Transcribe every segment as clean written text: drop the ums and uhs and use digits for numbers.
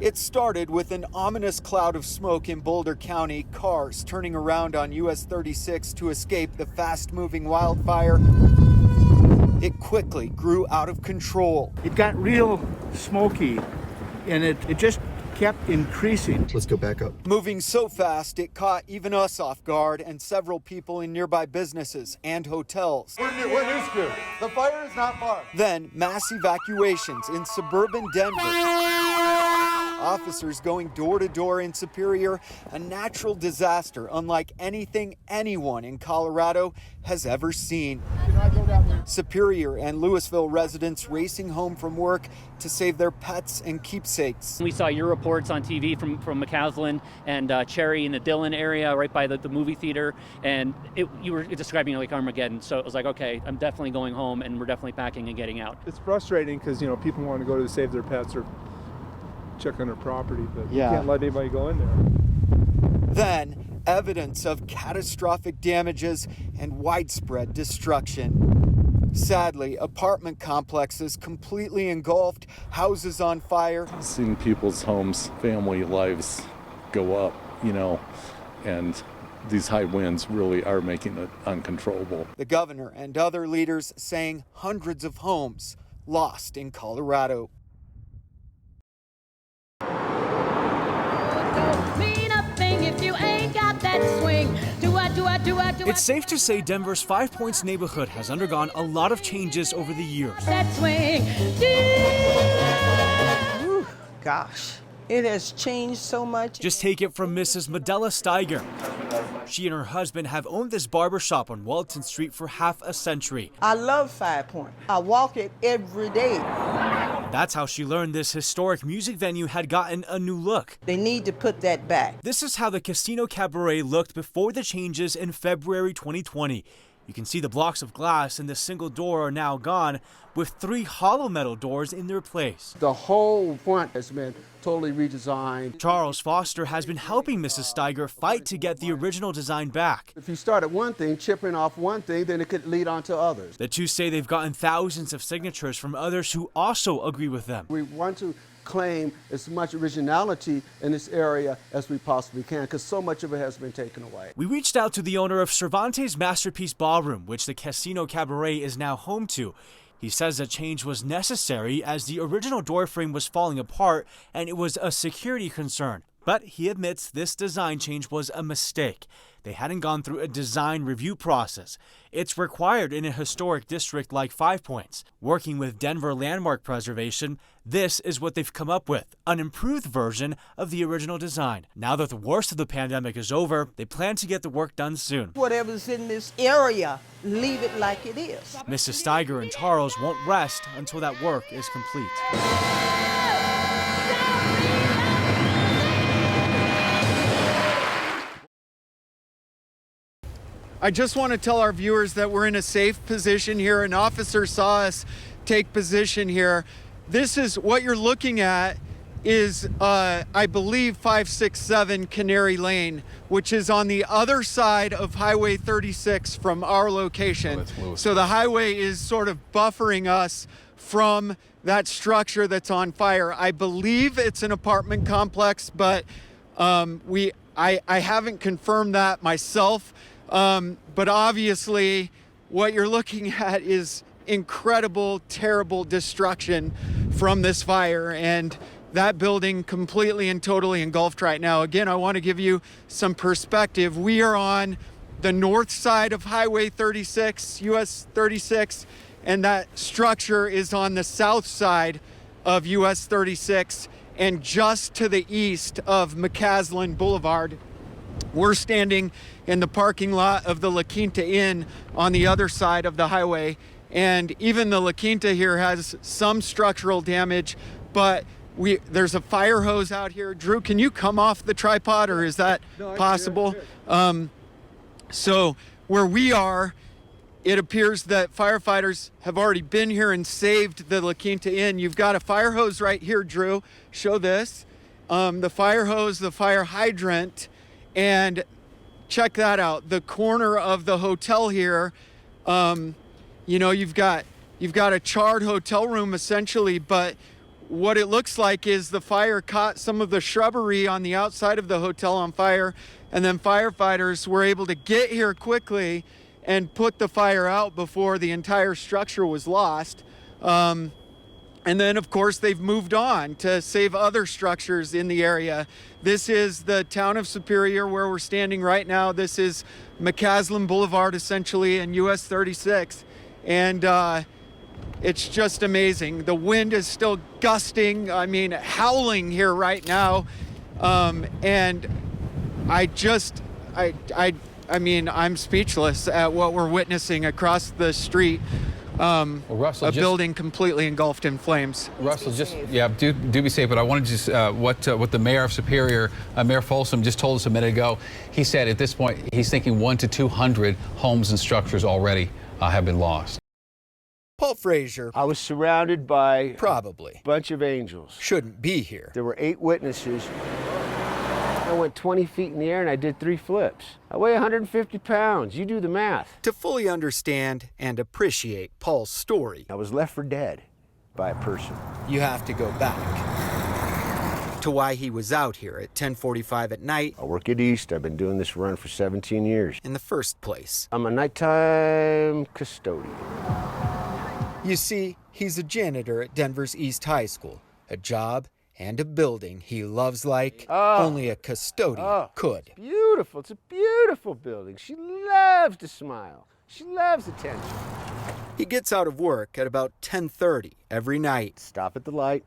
It started with an ominous cloud of smoke in Boulder County, cars turning around on US 36 to escape the fast-moving wildfire. It quickly grew out of control. It got real smoky, and it just kept increasing. Let's go back up. Moving so fast, it caught even us off guard and several people in nearby businesses and hotels. We're news crew. The fire is not far. Then mass evacuations in suburban Denver. Officers going door to door in Superior, a natural disaster unlike anything anyone in Colorado has ever seen. Superior and Louisville residents racing home from work to save their pets and keepsakes. We saw your reports on TV from McCaslin and Cherry in the Dillon area, right by the movie theater, and you were describing it like Armageddon. So it was like, okay, I'm definitely going home, and we're definitely packing and getting out. It's frustrating because people want to go to save their pets or check on their property, but you can't let anybody go in there. Then, evidence of catastrophic damages and widespread destruction. Sadly, apartment complexes completely engulfed, houses on fire. Seeing people's homes, family lives go up, and these high winds really are making it uncontrollable. The governor and other leaders saying hundreds of homes lost in Colorado. It's safe to say Denver's Five Points neighborhood has undergone a lot of changes over the years. Ooh, gosh, it has changed so much. Just take it from Mrs. Medella Steiger. She and her husband have owned this barbershop on Walton Street for half a century. I love 5 Point. I walk it every day. That's how she learned this historic music venue had gotten a new look. They need to put that back. This is how the Casino Cabaret looked before the changes in February 2020. You can see the blocks of glass and the single door are now gone, with 3 hollow metal doors in their place. The whole front has been totally redesigned. Charles Foster has been helping Mrs. Steiger fight to get the original design back. If you start at one thing, chipping off one thing, then it could lead on to others. The two say they've gotten thousands of signatures from others who also agree with them. We want to claim as much originality in this area as we possibly can, because so much of it has been taken away. We reached out to the owner of Cervantes Masterpiece Ballroom, which the Casino Cabaret is now home to. He says a change was necessary as the original door frame was falling apart and it was a security concern. But he admits this design change was a mistake. They hadn't gone through a design review process. It's required in a historic district like Five Points. Working with Denver Landmark Preservation, this is what they've come up with, an improved version of the original design. Now that the worst of the pandemic is over, they plan to get the work done soon. Whatever's in this area, leave it like it is. Mrs. Steiger and Charles won't rest until that work is complete. I just want to tell our viewers that we're in a safe position here. An officer saw us take position here. This is what you're looking at is, I believe, 567 Canary Lane, which is on the other side of Highway 36 from our location. So the highway is sort of buffering us from that structure that's on fire. I believe it's an apartment complex, but I haven't confirmed that myself. But obviously what you're looking at is incredible, terrible destruction from this fire, and that building completely and totally engulfed right now. Again, I want to give you some perspective. We are on the north side of Highway 36, US 36, and that structure is on the south side of US 36 and just to the east of McCaslin Boulevard. We're standing in the parking lot of the La Quinta Inn on the other side of the highway. And even the La Quinta here has some structural damage, but there's a fire hose out here. Drew, can you come off the tripod, or is that possible? So where we are, it appears that firefighters have already been here and saved the La Quinta Inn. You've got a fire hose right here, Drew. Show this. The fire hose, the fire hydrant, and check that out. The corner of the hotel here, you've got a charred hotel room essentially, but what it looks like is the fire caught some of the shrubbery on the outside of the hotel on fire, and then firefighters were able to get here quickly and put the fire out before the entire structure was lost. And then, of course, they've moved on to save other structures in the area. This is the town of Superior where we're standing right now. This is McCaslin Boulevard, essentially, and US 36. And it's just amazing. The wind is still gusting, howling here right now. And I'm speechless at what we're witnessing across the street. Russell, building completely engulfed in flames. Russell, do be safe. But I wanted to just what the mayor of Superior, Mayor Folsom, just told us a minute ago. He said at this point he's thinking 100 to 200 homes and structures already have been lost. Paul Frazier I was surrounded by probably a bunch of angels. shouldn't be here. There were 8 witnesses. I went 20 feet in the air and I did 3 flips. I weigh 150 pounds. You do the math. To fully understand and appreciate Paul's story, I was left for dead by a person. you have to go back to why he was out here at 10:45 at night I work at East. I've been doing this run for 17 years. in the first place. I'm a nighttime custodian. You see, he's a janitor at Denver's East High School, a job and a building he loves like only a custodian could. Beautiful. It's a beautiful building. She loves to smile. She loves attention. He gets out of work at about 10:30 every night. Stop at the light.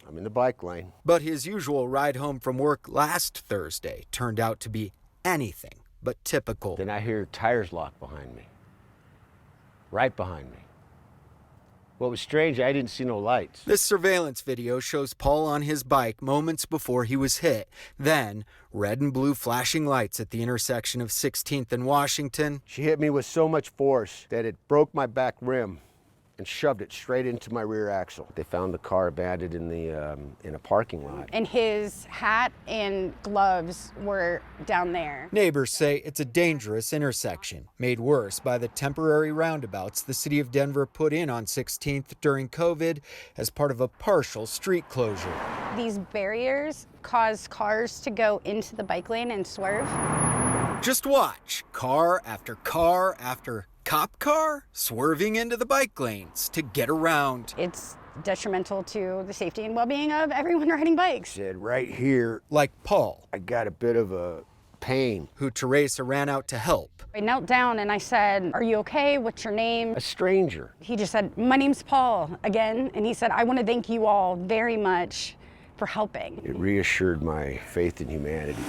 I'm in the bike lane. But his usual ride home from work last Thursday turned out to be anything but typical. Then I hear tires lock behind me. Right behind me. What was strange, I didn't see no lights. This surveillance video shows Paul on his bike moments before he was hit. Then, red and blue flashing lights at the intersection of 16th and Washington. She hit me with so much force that it broke my back rim and shoved it straight into my rear axle. They found the car abandoned in a parking lot. And his hat and gloves were down there. Neighbors say it's a dangerous intersection, made worse by the temporary roundabouts the city of Denver put in on 16th during COVID as part of a partial street closure. These barriers cause cars to go into the bike lane and swerve. Just watch, car after cop car swerving into the bike lanes to get around. It's detrimental to the safety and well-being of everyone riding bikes. Said right here, Like Paul, I got a bit of a pain. who Teresa ran out to help. I knelt down and I said, "Are you okay? What's your name?" A stranger. He just said, "My name's Paul," again. And he said, "I want to thank you all very much for helping." It reassured my faith in humanity.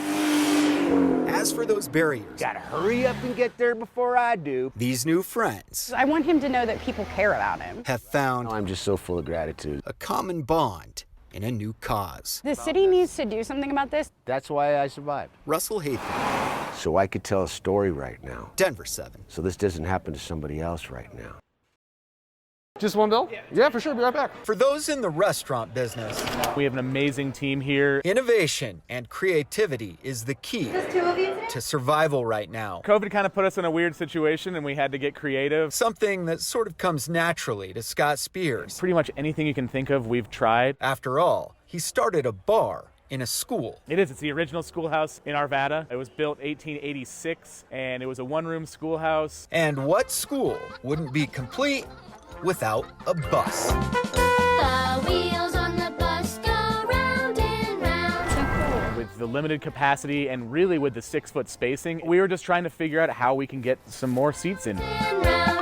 As for those barriers, Gotta hurry up and get there before I do. these new friends I want him to know that people care about him. have found I'm just so full of gratitude. a common bond in a new cause. The city needs to do something about this. That's why I survived. Russell Haytham, So I could tell a story right now. Denver 7. So this doesn't happen to somebody else right now. Just one bill? Yeah, for sure. Be right back. For those in the restaurant business, We have an amazing team here. innovation and creativity is the key to survival right now. COVID kind of put us in a weird situation and we had to get creative. Something that sort of comes naturally to Scott Spears. Pretty much anything you can think of, we've tried. After all, he started a bar in a school. It is. It's the original schoolhouse in Arvada. It was built 1886 and it was a one-room schoolhouse. And what school wouldn't be complete without a bus? The wheels on the bus go round and round. With the limited capacity and really with the 6-foot spacing, we were just trying to figure out how we can get some more seats in.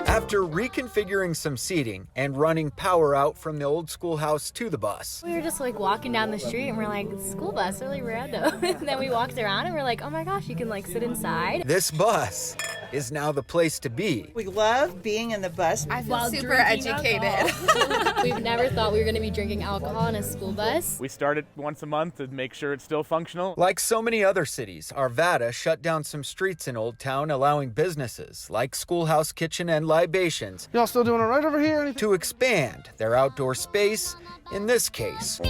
After reconfiguring some seating and running power out from the old schoolhouse to the bus, We were just like walking down the street and we're like, school bus, really random. And then we walked around and we're like, oh my gosh, you can like sit inside. this bus is now the place to be. We love being in the bus. I feel super educated. We've never thought we were going to be drinking alcohol in a school bus. We started once a month to make sure it's still functional. Like so many other cities, Arvada shut down some streets in Old Town, allowing businesses like Schoolhouse Kitchen and Libations Y'all still doing it right over here? to expand their outdoor space, in this case,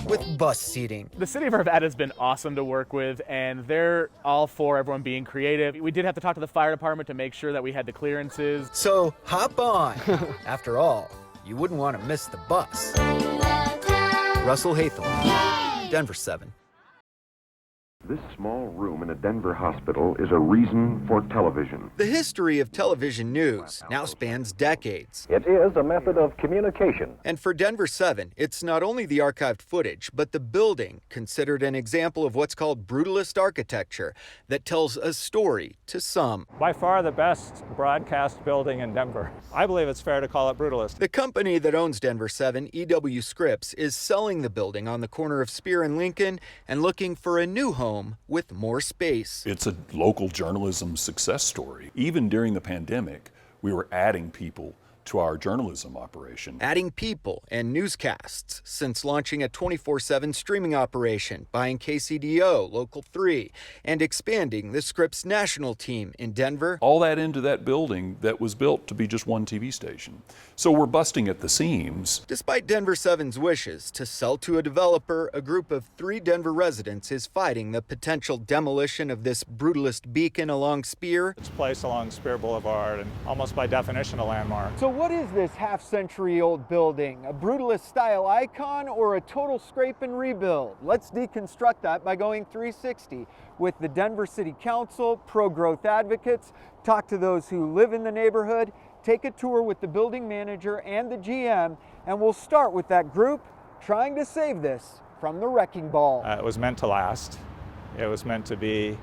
with bus seating. The city of Arvada has been awesome to work with, and they're all for everyone being creative. We did have to talk to the fire department to make sure that we had the clearances. So hop on. After all, you wouldn't want to miss the bus. Russell Hatham, Denver 7. This small room in a Denver hospital is a reason for television. The history of television news now spans decades. It is a method of communication. And for Denver 7, it's not only the archived footage, but the building, considered an example of what's called brutalist architecture, that tells a story to some. By far the best broadcast building in Denver. I believe it's fair to call it brutalist. The company that owns Denver 7, EW Scripps, is selling the building on the corner of Spear and Lincoln and looking for a new home with more space. It's a local journalism success story. Even during the pandemic, we were adding people to our journalism operation. Adding people and newscasts since launching a 24/7 streaming operation, buying KCDO, Local 3, and expanding the Scripps national team in Denver. All that into that building that was built to be just one TV station. So we're busting at the seams. Despite Denver 7's wishes to sell to a developer, a group of 3 Denver residents is fighting the potential demolition of this brutalist beacon along Spear. It's placed along Spear Boulevard and almost by definition a landmark. So what is this half-century-old building? A brutalist-style icon or a total scrape and rebuild? Let's deconstruct that by going 360 with the Denver City Council, pro-growth advocates, talk to those who live in the neighborhood, take a tour with the building manager and the GM, and we'll start with that group trying to save this from the wrecking ball. It was meant to last. It was meant to be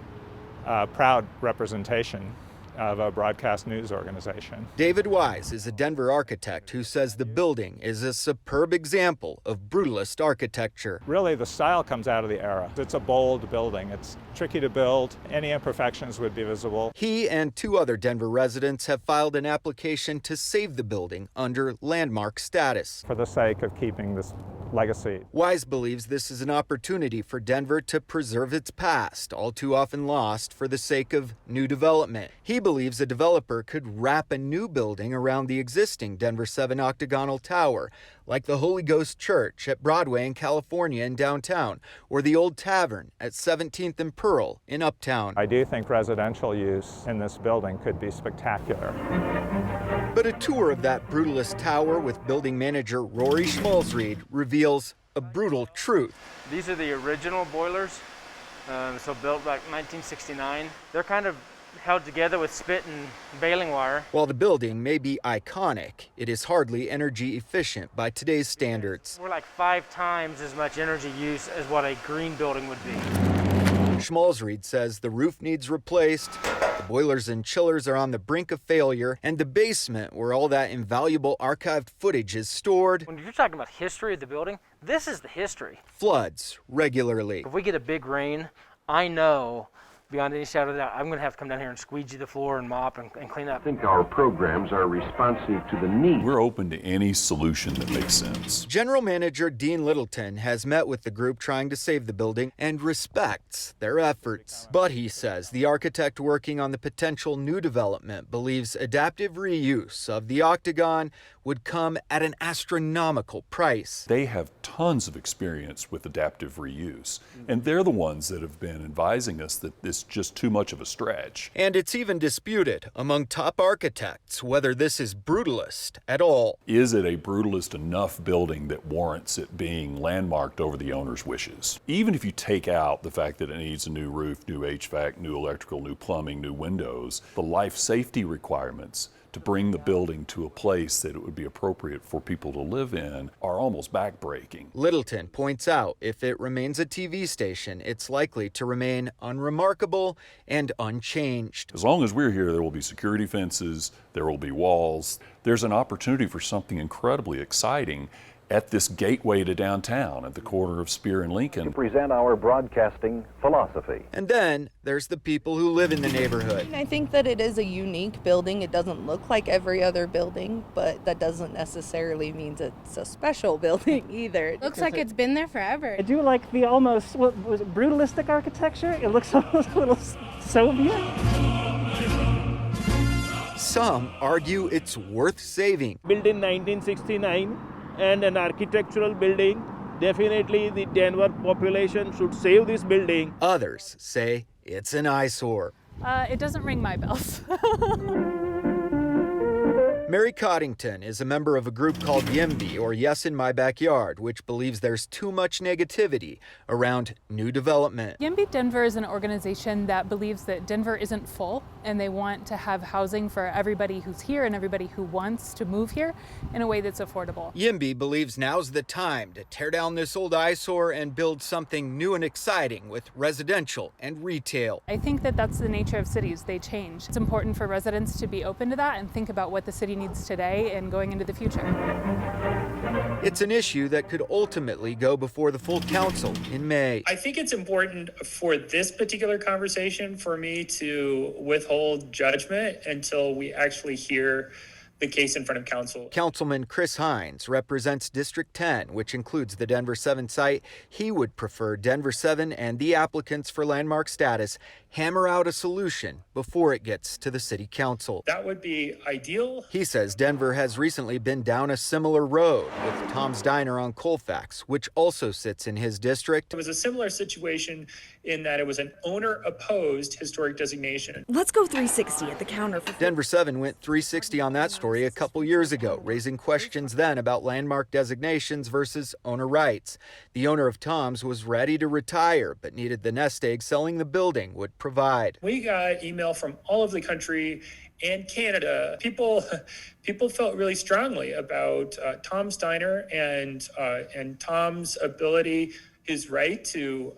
a proud representation of a broadcast news organization. David Wise is a Denver architect who says the building is a superb example of brutalist architecture. Really, the style comes out of the era. It's a bold building. It's tricky to build. Any imperfections would be visible. He and 2 other Denver residents have filed an application to save the building under landmark status. For the sake of keeping this legacy. Wise believes this is an opportunity for Denver to preserve its past, all too often lost for the sake of new development. He believes a developer could wrap a new building around the existing Denver 7 octagonal tower, like the Holy Ghost Church at Broadway in California in downtown, or the Old Tavern at 17th and Pearl in Uptown. I do think residential use in this building could be spectacular. But a tour of that brutalist tower with building manager Rory Schmalzried reveals a brutal truth. These are the original boilers, so built back 1969. They're kind of held together with spit and baling wire. While the building may be iconic, it is hardly energy efficient by today's standards. We're like 5 times as much energy use as what a green building would be. Schmalzried says the roof needs replaced, the boilers and chillers are on the brink of failure, and the basement, where all that invaluable archived footage is stored, When you're talking about history of the building, this is the history. floods regularly. If we get a big rain, I know beyond any shadow of a doubt, I'm going to have to come down here and squeegee the floor and mop and clean up. I think our programs are responsive to the needs. We're open to any solution that makes sense. General Manager Dean Littleton has met with the group trying to save the building and respects their efforts. But he says the architect working on the potential new development believes adaptive reuse of the octagon would come at an astronomical price. They have tons of experience with adaptive reuse, and they're the ones that have been advising us that it's just too much of a stretch. And it's even disputed among top architects whether this is brutalist at all. Is it a brutalist enough building that warrants it being landmarked over the owner's wishes? Even if you take out the fact that it needs a new roof, new HVAC, new electrical, new plumbing, new windows, the life safety requirements to bring the building to a place that it would be appropriate for people to live in are almost backbreaking. Littleton points out if it remains a TV station, it's likely to remain unremarkable and unchanged. As long as we're here, there will be security fences, there will be walls. There's an opportunity for something incredibly exciting at this gateway to downtown at the corner of Spear and Lincoln. To present our broadcasting philosophy. And then there's the people who live in the neighborhood. I think that it is a unique building. It doesn't look like every other building, but that doesn't necessarily mean it's a special building either. Looks like it's been there forever. I do like the almost, what was it, brutalistic architecture? It looks almost a little Soviet. Some argue it's worth saving. Built in 1969 and an architectural building. Definitely the Denver population should save this building. Others say it's an eyesore. It doesn't ring my bells. Mary Coddington is a member of a group called Nppa, or Yes in My Backyard, which believes there's too much negativity around new development. Nppa Denver is an organization that believes that Denver isn't full, and they want to have housing for everybody who's here and everybody who wants to move here in a way that's affordable. Nppa believes now's the time to tear down this old eyesore and build something new and exciting with residential and retail. I think that that's the nature of cities. They change. It's important for residents to be open to that and think about what the city needs today and going into the future. It's an issue that could ultimately go before the full council in May. I think it's important for this particular conversation for me to withhold judgment until we actually hear the case in front of council. Councilman Chris Hines represents District 10, which includes the Denver 7 site. He would prefer Denver 7 and the applicants for landmark status hammer out a solution before it gets to the city council. That would be ideal. He says Denver has recently been down a similar road with Tom's Diner on Colfax, which also sits in his district. It was a similar situation in that it was an owner-opposed historic designation. Let's go 360 at the counter. Denver 7 went 360 on that story a couple years ago, raising questions then about landmark designations versus owner rights. The owner of Tom's was ready to retire, but needed the nest egg selling the building would provide. We got email from all over the country and Canada. People felt really strongly about Tom's Diner and Tom's ability, his right to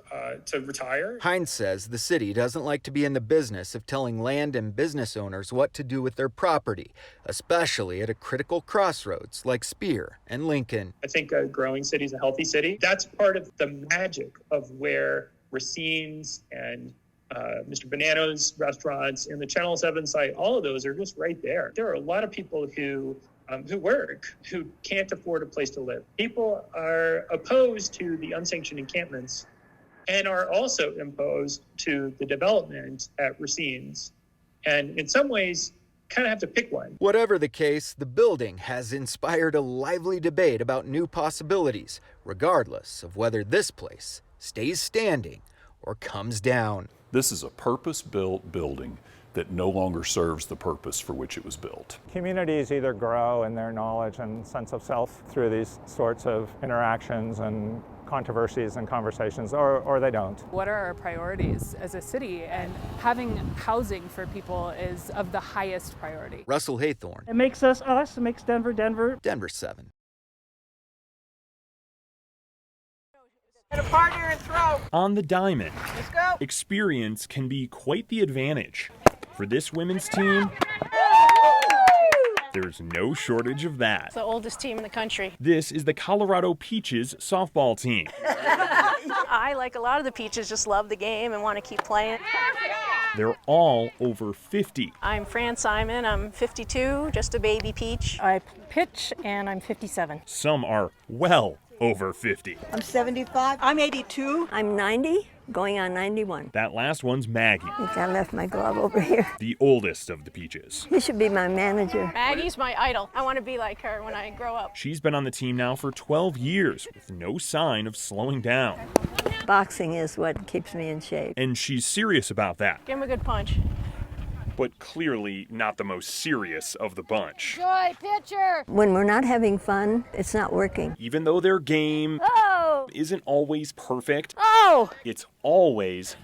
retire. Hines says the city doesn't like to be in the business of telling land and business owners what to do with their property, especially at a critical crossroads like Spear and Lincoln. I think a growing city is a healthy city. That's part of the magic of where Racine's and Mr. Banano's restaurants and the Channel 7 site, all of those are just right there. There are a lot of people who work, who can't afford a place to live. People are opposed to the unsanctioned encampments and are also opposed to the development at Racine's. And in some ways, kind of have to pick one. Whatever the case, the building has inspired a lively debate about new possibilities, regardless of whether this place stays standing or comes down. This is a purpose-built building that no longer serves the purpose for which it was built. Communities either grow in their knowledge and sense of self through these sorts of interactions and controversies and conversations, or they don't. What are our priorities as a city? And having housing for people is of the highest priority. Russell Haythorne. It makes us us. It makes Denver, Denver. Denver 7. Get a partner and throw. On the diamond, Let's go. experience can be quite the advantage. For this women's team, there's no shortage of that. It's the oldest team in the country. This is the Colorado Peaches softball team. I, like a lot of the Peaches, just love the game and want to keep playing. They're all over 50. I'm Fran Simon. I'm 52, just a baby peach. I pitch and I'm 57. Some are well over 50. I'm 75. I'm 82. I'm 90, going on 91. That last one's Maggie. I think I left my glove over here. The oldest of the Peaches. You should be my manager. Maggie's my idol. I want to be like her when I grow up. She's been on the team now for 12 years with no sign of slowing down. Boxing is what keeps me in shape. And she's serious about that. Give him a good punch. But clearly not the most serious of the bunch. Joy, pitcher! When we're not having fun, it's not working. Even though their game isn't always perfect, it's always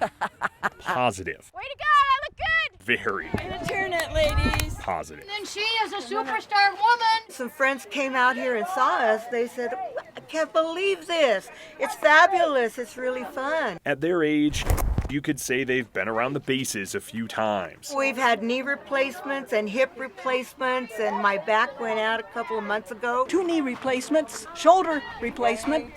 positive. Way to go! I look good! Very Turn it, ladies. positive. And then she is a superstar woman. Some friends came out here and saw us. They said, I can't believe this. It's fabulous. It's really fun. At their age, you could say they've been around the bases a few times. We've had knee replacements and hip replacements, and my back went out a couple of months ago. 2 knee replacements, shoulder replacement,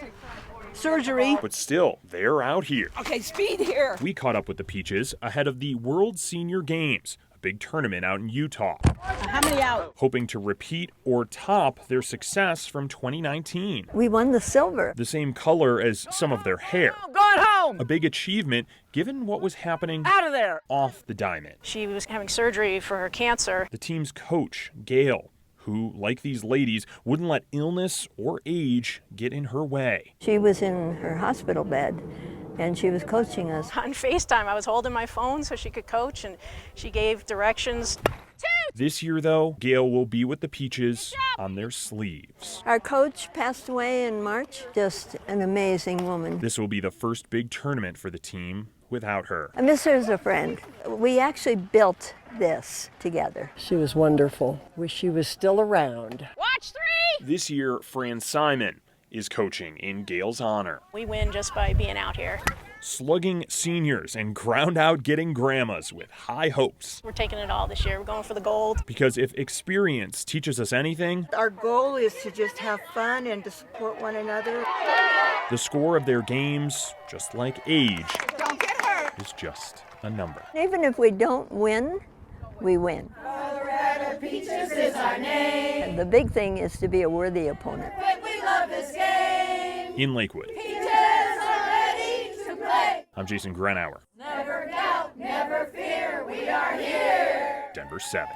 surgery. But still, they're out here. Okay, speed here. We caught up with the Peaches ahead of the World Senior Games, a big tournament out in Utah. How many out? Hoping to repeat or top their success from 2019. We won the silver. The same color as some of their hair. Going home. A big achievement given what was happening Out of there. off the diamond. She was having surgery for her cancer. The team's coach, Gail, who, like these ladies, wouldn't let illness or age get in her way. She was in her hospital bed, and she was coaching us. On FaceTime, I was holding my phone so she could coach, and she gave directions. 2, This year, though, Gail will be with the Peaches on their sleeves. Our coach passed away in March. Just an amazing woman. This will be the first big tournament for the team without her. I miss her as a friend. We actually built this together. She was wonderful. Wish she was still around. Watch 3! This year, Fran Simon is coaching in Gail's honor. We win just by being out here. Slugging seniors and ground out getting grandmas with high hopes. We're taking it all this year. We're going for the gold. Because if experience teaches us anything, Our goal is to just have fun and to support one another. the score of their games, just like age, is just a number. Even if we don't win, we win. Colorado Peaches is our name. And the big thing is to be a worthy opponent. But we love this game. In Lakewood, Peaches are ready to play. I'm Jason Grenauer, Never doubt, never fear, we are here. Denver 7.